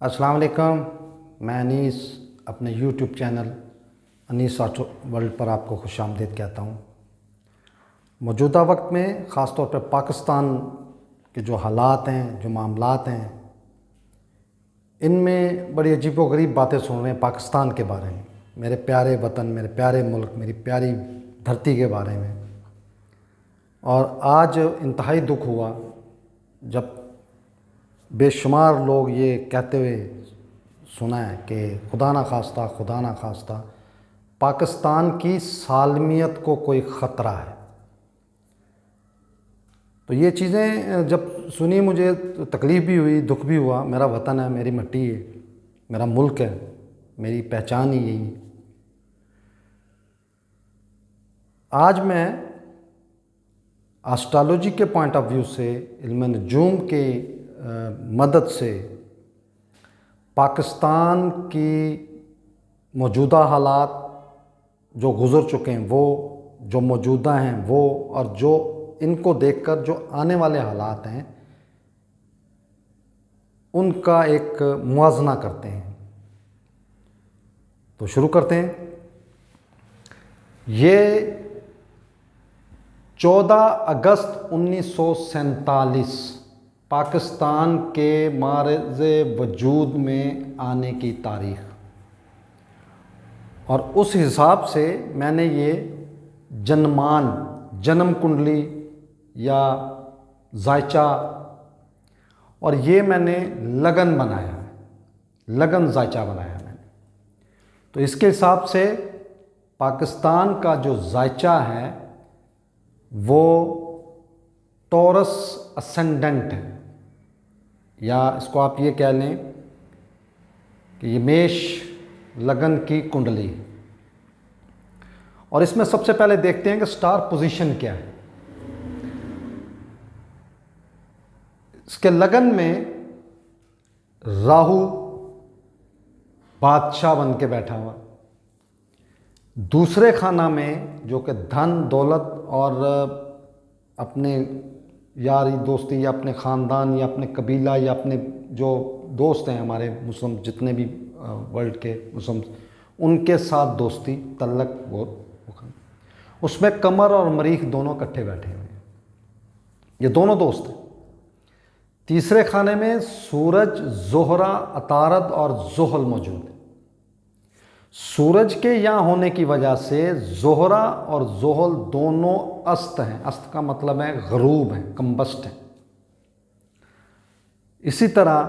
अस्सलाम वालेकुम। मैं अनीस अपने YouTube channel Anees auto world पर आपको खुशामदीद कहता हूँ। मौजूदा वक्त में ख़ास तौर पर पाकिस्तान के जो हालात हैं, जो मामलात हैं, इनमें बड़ी अजीबोगरीब बातें सुन रहे हैं पाकिस्तान के बारे में, मेरे प्यारे वतन, मेरे प्यारे मुल्क, मेरी प्यारी धरती के बारे में। और आज इंतहाई दुख हुआ जब बेशुमार लोग ये कहते हुए सुना है कि खुदा ना खास्ता पाकिस्तान की सालमियत को कोई ख़तरा है। तो ये चीज़ें जब सुनी मुझे तो तकलीफ़ भी हुई, दुख भी हुआ। मेरा वतन है, मेरी मिट्टी है, मेरा मुल्क है, मेरी पहचान ही यही। आज मैं एस्ट्रोलॉजी के पॉइंट ऑफ व्यू से, इल्म नजूम के मदद से पाकिस्तान की मौजूदा हालात जो गुज़र चुके हैं वो, जो मौजूदा हैं वो, और जो इनको देखकर जो आने वाले हालात हैं उनका एक मुआवजा करते हैं। तो शुरू करते हैं। ये 14 अगस्त 1947 पाकिस्तान के मारज़े वजूद में आने की तारीख़, और उस हिसाब से मैंने ये जन्म कुंडली या जायचा, और ये मैंने लगन बनाया है, लगन जायचा बनाया मैंने। तो इसके हिसाब से पाकिस्तान का जो जायचा है वो टॉरस असेंडेंट है, या इसको आप ये कह लें कि ये मेष लगन की कुंडली। और इसमें सबसे पहले देखते हैं कि स्टार पोजीशन क्या है। इसके लगन में राहु बादशाह बन के बैठा हुआ, दूसरे खाना में जो कि धन दौलत और अपने यारी दोस्ती या अपने ख़ानदान या अपने कबीला या अपने जो दोस्त हैं हमारे मुस्लिम, जितने भी वर्ल्ड के मुस्लिम, उनके साथ दोस्ती तल्लक, वो उसमें कमर और मरीख दोनों इकट्ठे बैठे हुए हैं, ये दोनों दोस्त हैं। तीसरे खाने में सूरज, जोहरा, अतारद और जोहल मौजूद है। सूरज के यहाँ होने की वजह से जोहरा और जोहल दोनों अस्त हैं। अस्त का मतलब है गरूब है, कम्बस्ट है। इसी तरह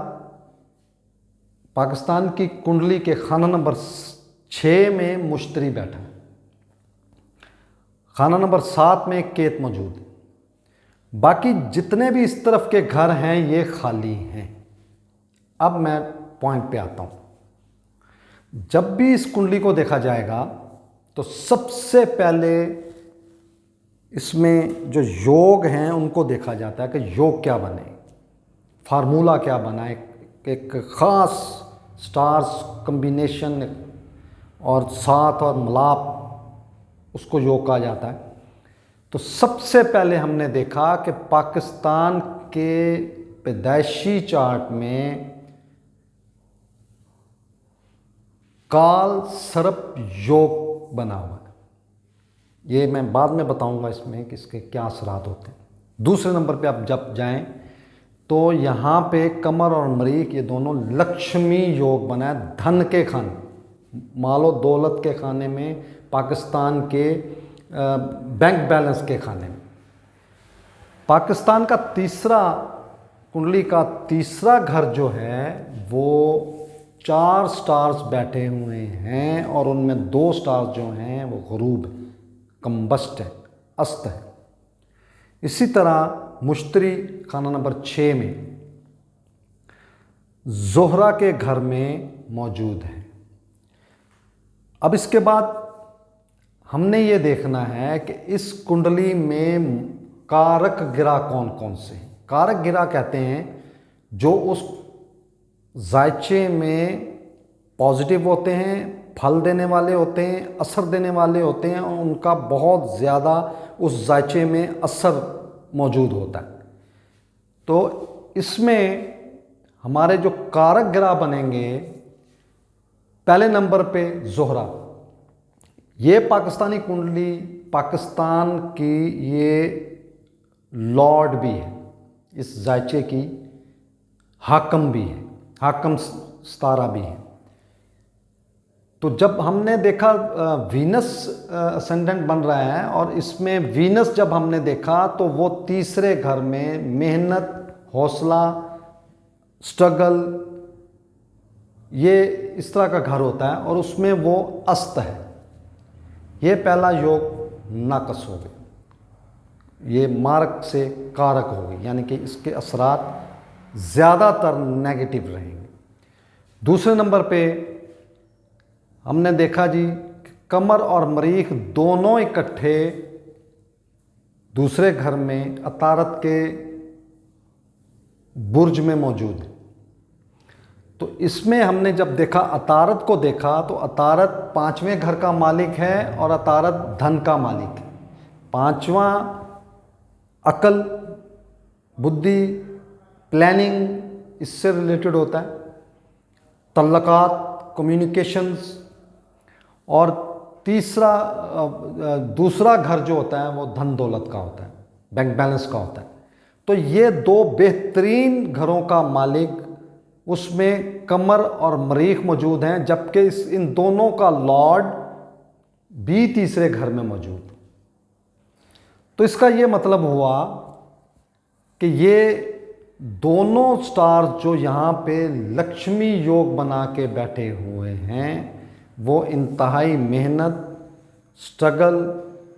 पाकिस्तान की कुंडली के खाना नंबर 6 में मुश्तरी बैठा है, खाना नंबर 7 में केत मौजूद है। बाकी जितने भी इस तरफ के घर हैं ये खाली हैं। अब मैं पॉइंट पे आता हूँ। जब भी इस कुंडली को देखा जाएगा तो सबसे पहले इसमें जो योग हैं उनको देखा जाता है कि योग क्या बने, फार्मूला क्या बना, एक ख़ास स्टार्स कम्बिनेशन और साथ और मिलाप, उसको योग कहा जाता है। तो सबसे पहले हमने देखा कि पाकिस्तान के पैदाइशी चार्ट में काल सर्प योग बना हुआ है। ये मैं बाद में बताऊंगा इसमें कि इसके क्या असरात होते हैं। दूसरे नंबर पे आप जब जाएं तो यहाँ पे कमर और मरीख ये दोनों लक्ष्मी योग बना है, धन के खाने, मालो दौलत के खाने में, पाकिस्तान के बैंक बैलेंस के खाने में। पाकिस्तान का तीसरा, कुंडली का तीसरा घर जो है वो 4 स्टार्स बैठे हुए हैं, और उनमें 2 स्टार्स जो हैं वो गरूब है, कम्बस्ट है, अस्त है। इसी तरह मुश्तरी खाना नंबर 6 में जोहरा के घर में मौजूद है। अब इसके बाद हमने ये देखना है कि इस कुंडली में कारक गिरा कौन कौन से हैं। कारक गिरा कहते हैं जो उस जायचे में पॉजिटिव होते हैं, फल देने वाले होते हैं, असर देने वाले होते हैं, और उनका बहुत ज़्यादा उस जायचे में असर मौजूद होता है। तो इसमें हमारे जो कारक ग्रह बनेंगे, पहले नंबर पे ज़ोहरा। ये पाकिस्तानी कुंडली, पाकिस्तान की ये लॉर्ड भी है, इस जायचे की हाकम भी है, हाकम सितारा भी है। तो जब हमने देखा वीनस असेंडेंट बन रहा है, और इसमें वीनस जब हमने देखा तो वो तीसरे घर में मेहनत, हौसला, स्ट्रगल, ये इस तरह का घर होता है, और उसमें वो अस्त है। ये पहला योग नाकस हो गया, ये मार्क से कारक हो गई, यानी कि इसके असरात ज़्यादातर नेगेटिव रहेंगे। दूसरे नंबर पे हमने देखा जी कि कमर और मरीख दोनों इकट्ठे दूसरे घर में अतारत के बुर्ज में मौजूद है। तो इसमें हमने जब देखा, अतारत को देखा, तो अतारत पांचवें घर का मालिक है और अतारत धन का मालिक है। पांचवा अकल, बुद्धि, प्लानिंग, इससे रिलेटेड होता है, तल्लकात, कम्युनिकेशंस। और तीसरा दूसरा घर जो होता है वो धन दौलत का होता है, बैंक बैलेंस का होता है। तो ये दो बेहतरीन घरों का मालिक, उसमें कमर और मरीख मौजूद हैं, जबकि इन दोनों का लॉर्ड भी तीसरे घर में मौजूद। तो इसका ये मतलब हुआ कि ये दोनों स्टार जो यहाँ पे लक्ष्मी योग बना के बैठे हुए हैं, वो इंतहाई मेहनत, स्ट्रगल,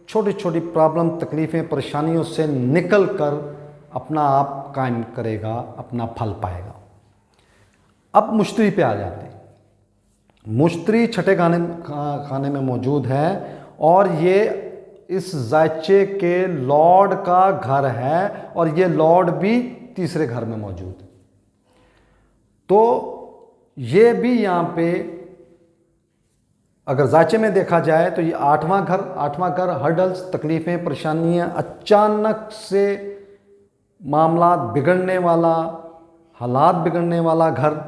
छोटी छोटी प्रॉब्लम, तकलीफ़ें, परेशानियों से निकल कर अपना आप कायम करेगा, अपना फल पाएगा। अब मुश्तरी पे आ जाते हैं। मुश्तरी छठे खाने में मौजूद है, और ये इस जायचे के लॉर्ड का घर है, और ये लॉर्ड भी तीसरे घर में मौजूद है। तो ये भी यहाँ पे अगर जायचे में देखा जाए तो ये आठवां घर हर्डल्स, तकलीफ़ें, परेशानियाँ, अचानक से मामला बिगड़ने वाला, हालात बिगड़ने वाला घर।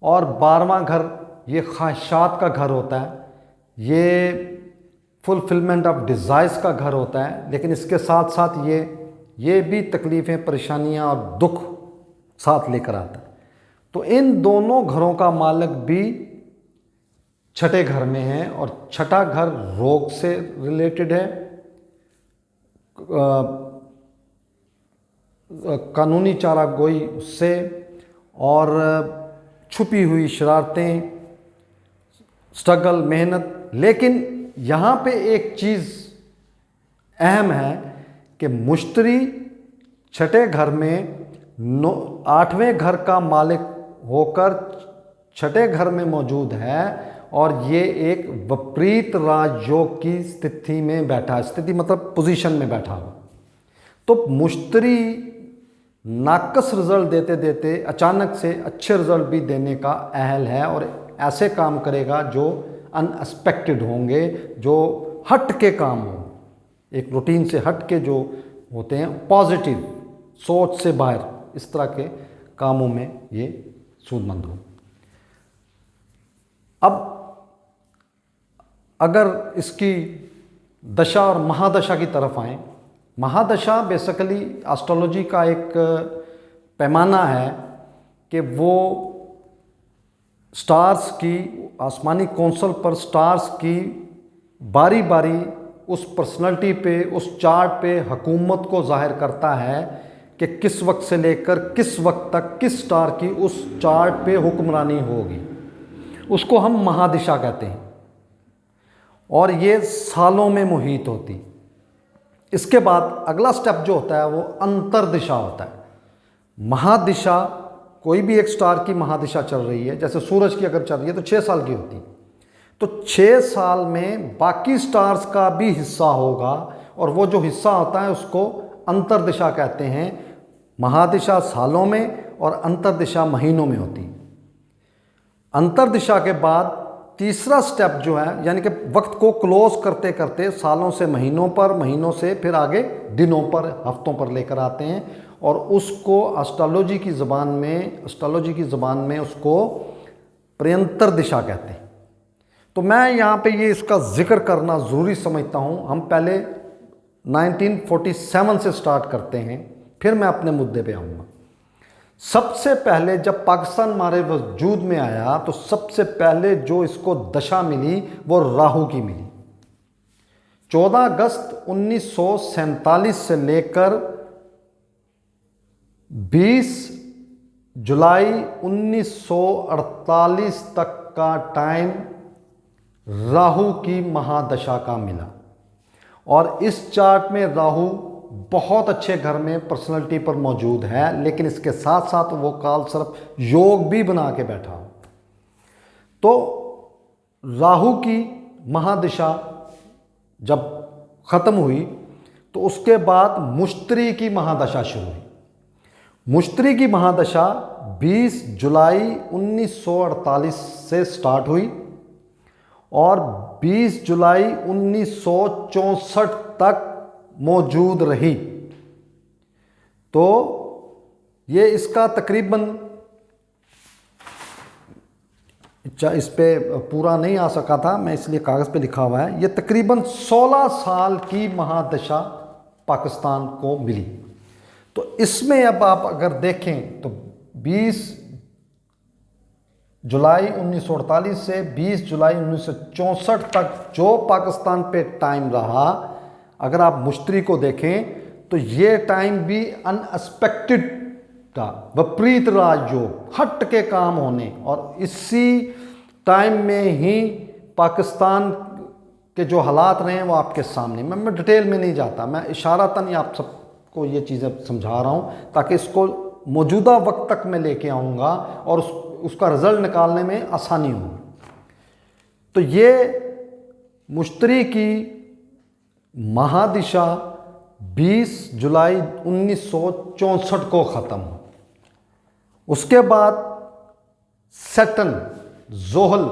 और 12वां घर ये ख्वाहिशात का घर होता है, ये फुलफिलमेंट ऑफ डिज़ायर्स का घर होता है, लेकिन इसके साथ साथ ये भी तकलीफ़ें, परेशानियां और दुख साथ लेकर आता है। तो इन दोनों घरों का मालिक भी छठे घर में है, और छठा घर रोग से रिलेटेड है, कानूनी चारागोई उससे, और छुपी हुई शरारतें, स्ट्रगल, मेहनत। लेकिन यहाँ पे एक चीज़ अहम है कि मुश्तरी छठे घर में आठवें घर का मालिक होकर छठे घर में मौजूद है, और ये एक विपरीत राजयोग की स्थिति में बैठा है। स्थिति मतलब पोजीशन में बैठा हुआ। तो मुश्तरी नाकस रिजल्ट देते देते अचानक से अच्छे रिजल्ट भी देने का अहल है, और ऐसे काम करेगा जो अनएक्सपेक्टेड होंगे, जो हट के काम हो, एक रूटीन से हट के जो होते हैं, पॉजिटिव सोच से बाहर, इस तरह के कामों में ये सूदमंद हो। अब अगर इसकी दशा और महादशा की तरफ आएँ, महादशा बेसिकली एस्ट्रोलॉजी का एक पैमाना है कि वो स्टार्स की, आसमानी कौंसल पर स्टार्स की बारी बारी उस पर्सनैलिटी पे, उस चार्ट पे हुकूमत को जाहिर करता है कि किस वक्त से लेकर किस वक्त तक किस स्टार की उस चार्ट पे हुक्मरानी होगी। उसको हम महादिशा कहते हैं, और ये सालों में मुहित होती। इसके बाद अगला स्टेप जो होता है वो अंतर्दिशा होता है। महादिशा, कोई भी एक स्टार की महादिशा चल रही है, जैसे सूरज की अगर चल रही है तो 6 साल की होती, तो 6 साल में बाकी स्टार्स का भी हिस्सा होगा, और वो जो हिस्सा होता है उसको अंतर्दिशा कहते हैं। महादिशा सालों में और अंतर्दिशा महीनों में होती है। अंतर्दिशा के बाद तीसरा स्टेप जो है, यानी कि वक्त को क्लोज करते करते सालों से महीनों पर, महीनों से फिर आगे दिनों पर, हफ्तों पर लेकर आते हैं, और उसको एस्ट्रोलॉजी की ज़बान में उसको प्रयंतर दिशा कहते हैं। तो मैं यहाँ पे ये इसका जिक्र करना ज़रूरी समझता हूँ। हम पहले 1947 से स्टार्ट करते हैं, फिर मैं अपने मुद्दे पे आऊँगा। सबसे पहले जब पाकिस्तान हमारे वजूद में आया तो सबसे पहले जो इसको दशा मिली वो राहु की मिली। 14 अगस्त 1947 से लेकर 20 जुलाई 1948 तक का टाइम राहु की महादशा का मिला। और इस चार्ट में राहु बहुत अच्छे घर में पर्सनैलिटी पर मौजूद है, लेकिन इसके साथ साथ वो काल सर्प योग भी बना के बैठा हो। तो राहु की महादशा जब ख़त्म हुई तो उसके बाद मुश्तरी की महादशा शुरू हुई। मुश्तरी की महादशा 20 जुलाई 1948 से स्टार्ट हुई और 20 जुलाई 1964 तक मौजूद रही। तो ये इसका तकरीबन, इस पे पूरा नहीं आ सका था मैं इसलिए कागज़ पे लिखा हुआ है, ये तकरीबन 16 साल की महादशा पाकिस्तान को मिली। तो इसमें अब आप अगर देखें तो 20 जुलाई 1948 से 20 जुलाई 1964 तक जो पाकिस्तान पे टाइम रहा, अगर आप मुश्तरी को देखें तो ये टाइम भी अनएक्सपेक्टेड था, विपरीत राजयोग, हट के काम होने। और इसी टाइम में ही पाकिस्तान के जो हालात रहे हैं वो आपके सामने, मैं डिटेल में नहीं जाता, मैं इशारतन आप सबको ये चीज़ें समझा रहा हूँ ताकि इसको मौजूदा वक्त तक मैं लेके आऊँगा और उसका रिज़ल्ट निकालने में आसानी होगी। तो ये मुश्तरी की महादशा 20 जुलाई 1964 को ख़त्म हो। उसके बाद सैटर्न, जोहल,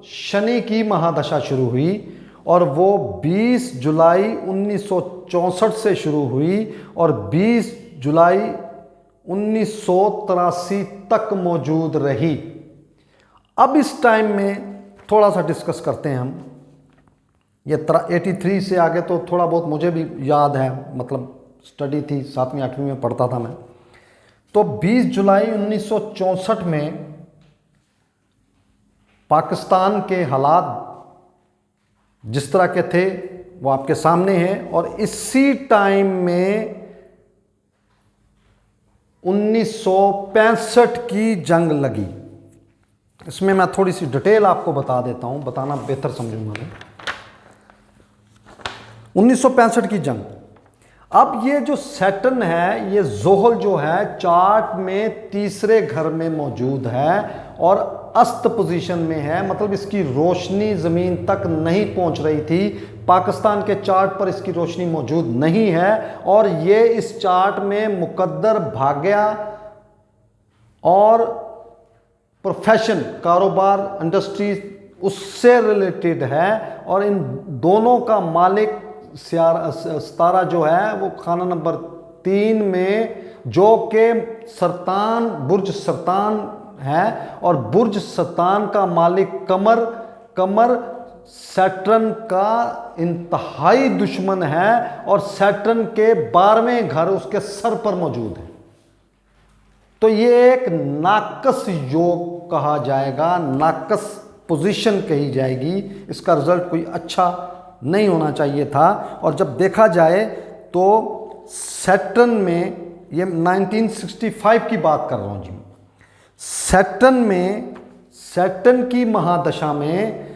शनि की महादशा शुरू हुई और वो 20 जुलाई 1964 से शुरू हुई और 20 जुलाई 1983 तक मौजूद रही। अब इस टाइम में थोड़ा सा डिस्कस करते हैं हम। ये 83 से आगे तो थोड़ा बहुत मुझे भी याद है, मतलब स्टडी थी, 7वीं 8वीं में पढ़ता था मैं। तो 20 जुलाई 1964 में पाकिस्तान के हालात जिस तरह के थे वो आपके सामने हैं। और इसी टाइम में 1965 की जंग लगी। इसमें मैं थोड़ी सी डिटेल आपको बता देता हूं, बताना बेहतर समझूंगा मैं। 1965 की जंग। अब ये जो सैटर्न है, ये जोहल जो है चार्ट में तीसरे घर में मौजूद है और अस्त पोजीशन में है, मतलब इसकी रोशनी ज़मीन तक नहीं पहुंच रही थी। पाकिस्तान के चार्ट पर इसकी रोशनी मौजूद नहीं है और ये इस चार्ट में मुकद्दर, भाग्य और प्रोफेशन, कारोबार, इंडस्ट्रीज उससे रिलेटेड है। और इन दोनों का मालिक सितारा जो है वो खाना नंबर 3 में, जो के सरतान, बुर्ज सरतान है और बुर्ज सरतान का मालिक कमर सैटर्न का इंतहाई दुश्मन है और सैटर्न के 12वें घर उसके सर पर मौजूद है। तो ये एक नाकस योग कहा जाएगा, नाकस पोजीशन कही जाएगी। इसका रिजल्ट कोई अच्छा नहीं होना चाहिए था। और जब देखा जाए तो सैटर्न में, ये 1965 की बात कर रहा हूं जी, सैटर्न में, सैटर्न की महादशा में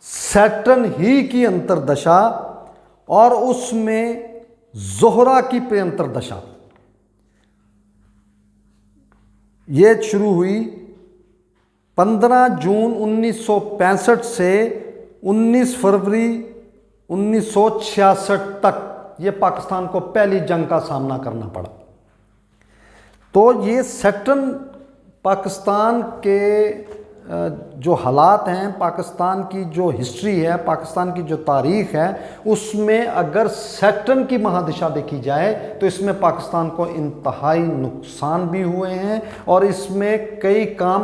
सैटर्न ही की अंतरदशा और उसमें जोहरा की प्रियंतरदशा ये शुरू हुई 15 जून 1965 से 19 फरवरी 1966 तक ये पाकिस्तान को पहली जंग का सामना करना पड़ा। तो ये सैटर्न पाकिस्तान के जो हालात हैं, पाकिस्तान की जो हिस्ट्री है, पाकिस्तान की जो तारीख़ है, उसमें अगर सैटर्न की महादिशा देखी जाए तो इसमें पाकिस्तान को इंतहाई नुकसान भी हुए हैं और इसमें कई काम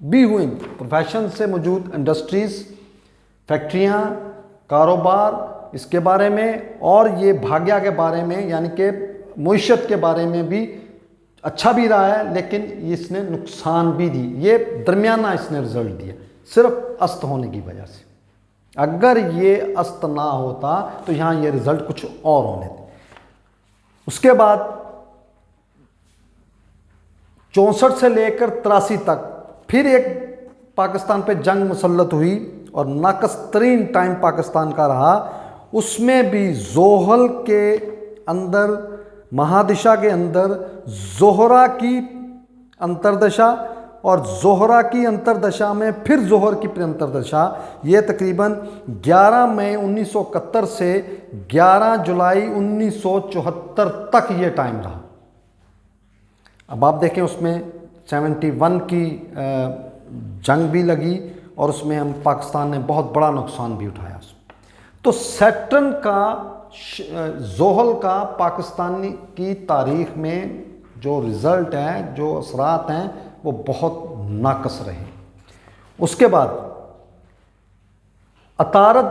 भी हुए। प्रोफेशन से मौजूद इंडस्ट्रीज़, फैक्ट्रियाँ, कारोबार, इसके बारे में और ये भाग्य के बारे में यानी कि मईशत के बारे में भी अच्छा भी रहा है, लेकिन इसने नुकसान भी दी। ये दरमियाना इसने रिजल्ट दिया सिर्फ अस्त होने की वजह से। अगर ये अस्त ना होता तो यहाँ ये रिजल्ट कुछ और होने थे। उसके बाद 64 से लेकर 83 तक फिर एक पाकिस्तान पे जंग मुसल्लत हुई और नाकस तरीन टाइम पाकिस्तान का रहा। उसमें भी जोहल के अंदर, महादिशा के अंदर जोहरा की अंतरदशा और जोहरा की अंतरदशा में फिर जोहर की अंतरदशा, ये तकरीबन 11 मई 1971 से 11 जुलाई 1974 तक ये टाइम रहा। अब आप देखें उसमें 71 की जंग भी लगी और उसमें हम पाकिस्तान ने बहुत बड़ा नुकसान भी उठाया उसमें। तो सैटर्न का, जोहल का पाकिस्तानी की तारीख़ में जो रिज़ल्ट हैं, जो असरात हैं, वो बहुत नाकस रहे। उसके बाद अतारद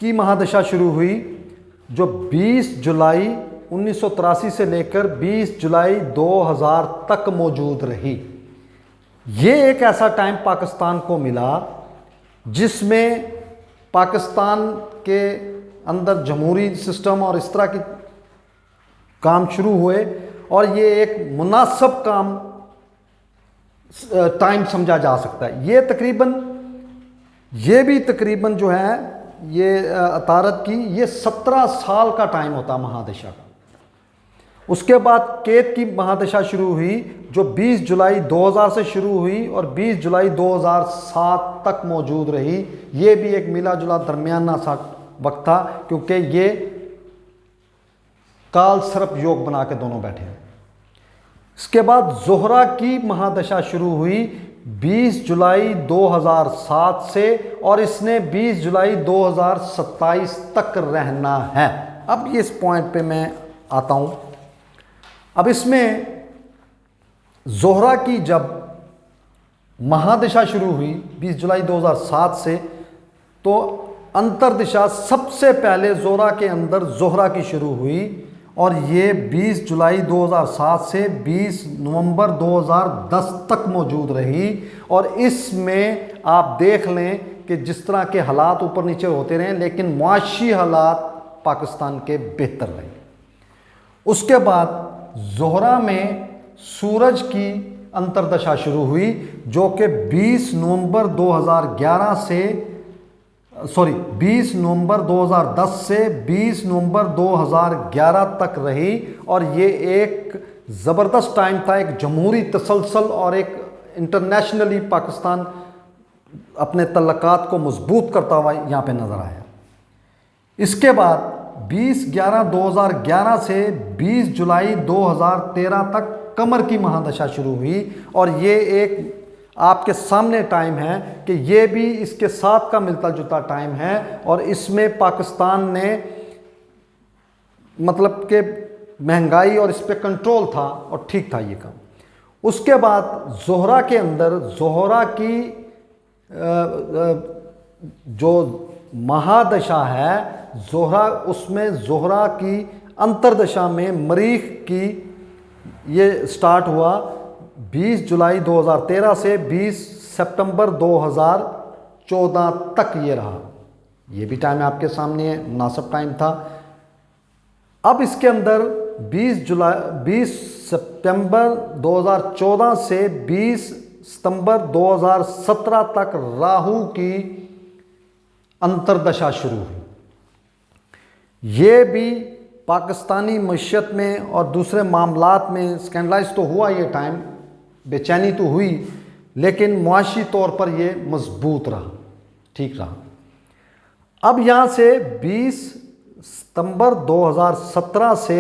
की महादशा शुरू हुई जो 20 जुलाई 1983 से लेकर 20 जुलाई 2000 तक मौजूद रही। ये एक ऐसा टाइम पाकिस्तान को मिला जिसमें पाकिस्तान के अंदर जमहूरी सिस्टम और इस तरह की काम शुरू हुए और ये एक मुनासिब काम टाइम समझा जा सकता है। ये भी तकरीबन जो है ये अतारद की ये 17 साल का टाइम होता महादशा का। उसके बाद केत की महादशा शुरू हुई जो 20 जुलाई 2000 से शुरू हुई और 20 जुलाई 2007 तक मौजूद रही। ये भी एक मिला जुला दरमियाना सा वक्त था क्योंकि ये काल सर्प योग बना के दोनों बैठे हैं। इसके बाद जोहरा की महादशा शुरू हुई 20 जुलाई 2007 से और इसने 20 जुलाई 2027 तक रहना है। अब ये इस पॉइंट पे मैं आता हूं। अब इसमें जोहरा की जब महादशा शुरू हुई 20 जुलाई 2007 से, तो अंतरदिशा सबसे पहले जोहरा के अंदर जोहरा की शुरू हुई और ये 20 जुलाई 2007 से 20 नवंबर 2010 तक मौजूद रही। और इसमें आप देख लें कि जिस तरह के हालात ऊपर नीचे होते रहे लेकिन मुआशी हालात पाकिस्तान के बेहतर रहे। उसके बाद जोहरा में सूरज की अंतरदशा शुरू हुई जो कि 20 नवंबर 2010 से 20 नवंबर 2011 तक रही और ये एक ज़बरदस्त टाइम था, एक जमहूरी तसलसल और एक इंटरनेशनली पाकिस्तान अपने तल्लकात को मजबूत करता हुआ यहाँ पे नज़र आया। इसके बाद 20/11/2011 से 20 जुलाई 2013 तक कमर की महादशा शुरू हुई और ये एक आपके सामने टाइम है कि ये भी इसके साथ का मिलता जुलता टाइम है और इसमें पाकिस्तान ने मतलब कि महंगाई और इस पर कंट्रोल था और ठीक था ये काम। उसके बाद जोहरा के अंदर जोहरा की जो महादशा है जोहरा, उसमें जोहरा की अंतरदशा में मरीख की ये स्टार्ट हुआ 20 जुलाई 2013 से 20 सितंबर 2014 तक ये रहा। ये भी टाइम आपके सामने है, मुनासिब टाइम था। अब इसके अंदर 20 सितंबर 2014 से 20 सितंबर 2017 तक राहु की अंतरदशा शुरू हुई। ये भी पाकिस्तानी मईशत में और दूसरे मामलात में स्कैंडलाइज तो हुआ, ये टाइम बेचैनी तो हुई, लेकिन मुआशी तौर पर ये मजबूत रहा, ठीक रहा। अब यहाँ से 20 सितंबर 2017 से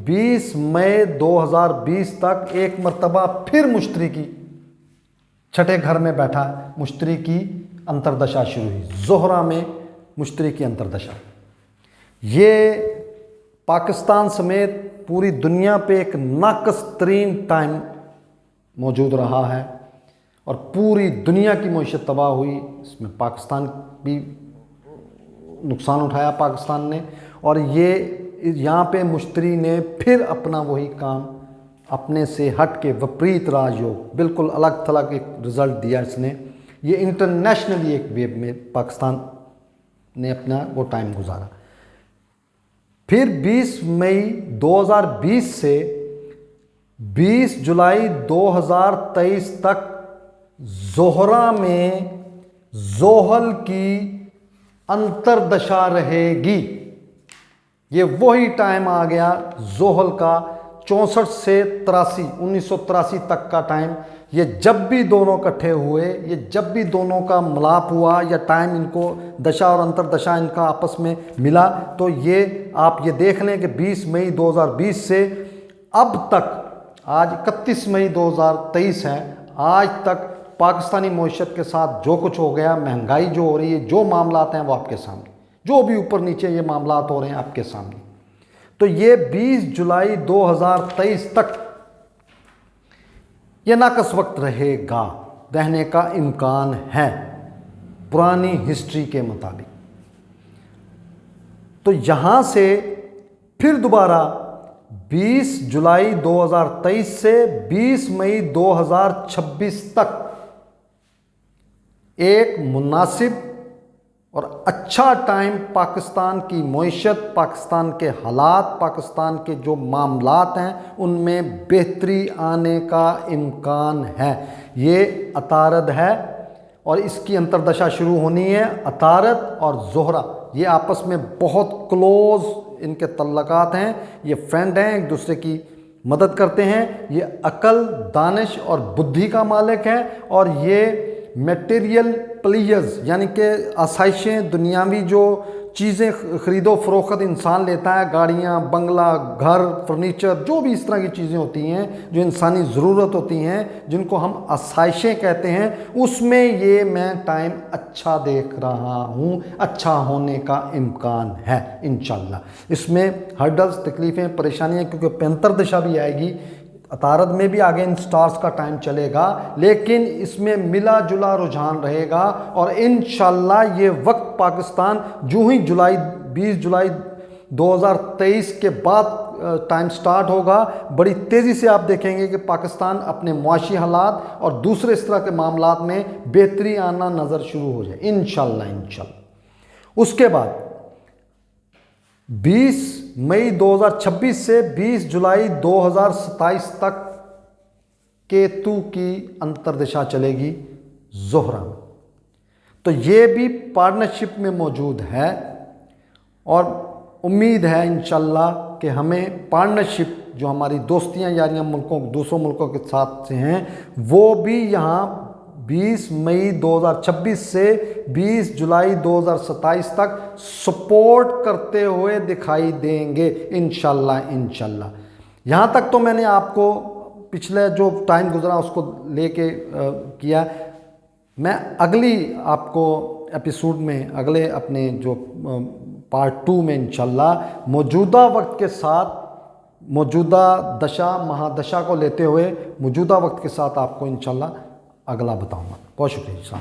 20 मई 2020 तक एक मरतबा फिर मुश्तरी की छठे घर में बैठा, मुश्तरी की अंतर्दशा शुरू हुई, ज़ोहरा में मुश्तरी की अंतर्दशा। ये पाकिस्तान समेत पूरी दुनिया पे एक नाकस तरीन टाइम मौजूद रहा है और पूरी दुनिया की मईशत तबाह हुई। इसमें पाकिस्तान भी नुकसान उठाया पाकिस्तान ने, और ये यहाँ पे मुश्तरी ने फिर अपना वही काम अपने से हट के विपरीत राजयोग, बिल्कुल अलग थलग एक रिज़ल्ट दिया इसने। ये इंटरनेशनली एक वेव में पाकिस्तान ने अपना वो टाइम गुजारा। फिर 20 मई 2020 से 20 जुलाई 2023 तक ज़ोहरा में ज़ोहल की अंतर्दशा रहेगी। ये वही टाइम आ गया ज़ोहल का, 64 से 83 1983 तक का टाइम। ये जब भी दोनों इकट्ठे हुए, ये जब भी दोनों का मिलाप हुआ या टाइम इनको दशा और अंतर्दशा इनका आपस में मिला, तो ये आप ये देख लें कि 20 मई 2020 से अब तक, आज 31 मई 2023 है, आज तक पाकिस्तानी मईशत के साथ जो कुछ हो गया, महंगाई जो हो रही है, जो मामलात हैं वो आपके सामने, जो भी ऊपर नीचे ये मामलात हो रहे हैं आपके सामने। तो ये 20 जुलाई 2023 तक ये नाकस वक्त रहेगा, रहने का इम्कान है पुरानी हिस्ट्री के मुताबिक। तो यहाँ से फिर दोबारा 20 जुलाई 2023 से 20 मई 2026 तक एक मुनासिब और अच्छा टाइम पाकिस्तान की मईशत, पाकिस्तान के हालात, पाकिस्तान के जो मामलात हैं उनमें बेहतरी आने का इम्कान है। ये अतारद है और इसकी अंतर्दशा शुरू होनी है। अतारद और ज़ोहरा ये आपस में बहुत क्लोज इनके तल्लकात हैं, ये फ्रेंड हैं, एक दूसरे की मदद करते हैं। ये अकल, दानिश और बुद्धि का मालिक है और ये मटेरियल प्लेयर्स यानी कि आसाइशें, दुनियावी जो चीज़ें ख़रीदो फ़रोख्त इंसान लेता है, गाड़ियाँ, बंगला, घर, फर्नीचर, जो भी इस तरह की चीज़ें होती हैं जो इंसानी ज़रूरत होती हैं, जिनको हम आसाइशें कहते हैं, उसमें ये मैं टाइम अच्छा देख रहा हूँ, अच्छा होने का इम्कान है इंशाअल्लाह। इसमें हर्डल्स, तकलीफ़ें, परेशानियाँ, क्योंकि पैंतर दशा भी आएगी, अतारद में भी आगे इन स्टार्स का टाइम चलेगा, लेकिन इसमें मिला जुला रुझान रहेगा और इंशाअल्लाह ये वक्त पाकिस्तान जो ही 20 जुलाई 2023 के बाद टाइम स्टार्ट होगा, बड़ी तेज़ी से आप देखेंगे कि पाकिस्तान अपने मुआशी हालात और दूसरे इस तरह के मामलात में बेहतरी आना नज़र शुरू हो जाए इंशाअल्लाह। उसके बाद 20 मई 2026 से 20 जुलाई 2027 तक केतु की अंतर्दशा चलेगी ज़ोहरा में। तो ये भी पार्टनरशिप में मौजूद है और उम्मीद है इंशाअल्लाह कि हमें पार्टनरशिप जो हमारी दोस्तियां यारियां मुल्कों, दूसरों मुल्कों के साथ से हैं, वो भी यहाँ 20 मई 2026 से 20 जुलाई 2027 तक सपोर्ट करते हुए दिखाई देंगे इंशाल्लाह। यहाँ तक तो मैंने आपको पिछले जो टाइम गुजरा उसको लेके किया। मैं अगली आपको एपिसोड में, अगले अपने जो पार्ट 2 में इंशाल्लाह मौजूदा वक्त के साथ, मौजूदा दशा महादशा को लेते हुए मौजूदा वक्त के साथ आपको इंशाल्लाह अगला बताऊंगा। बहुत शुक्रिया।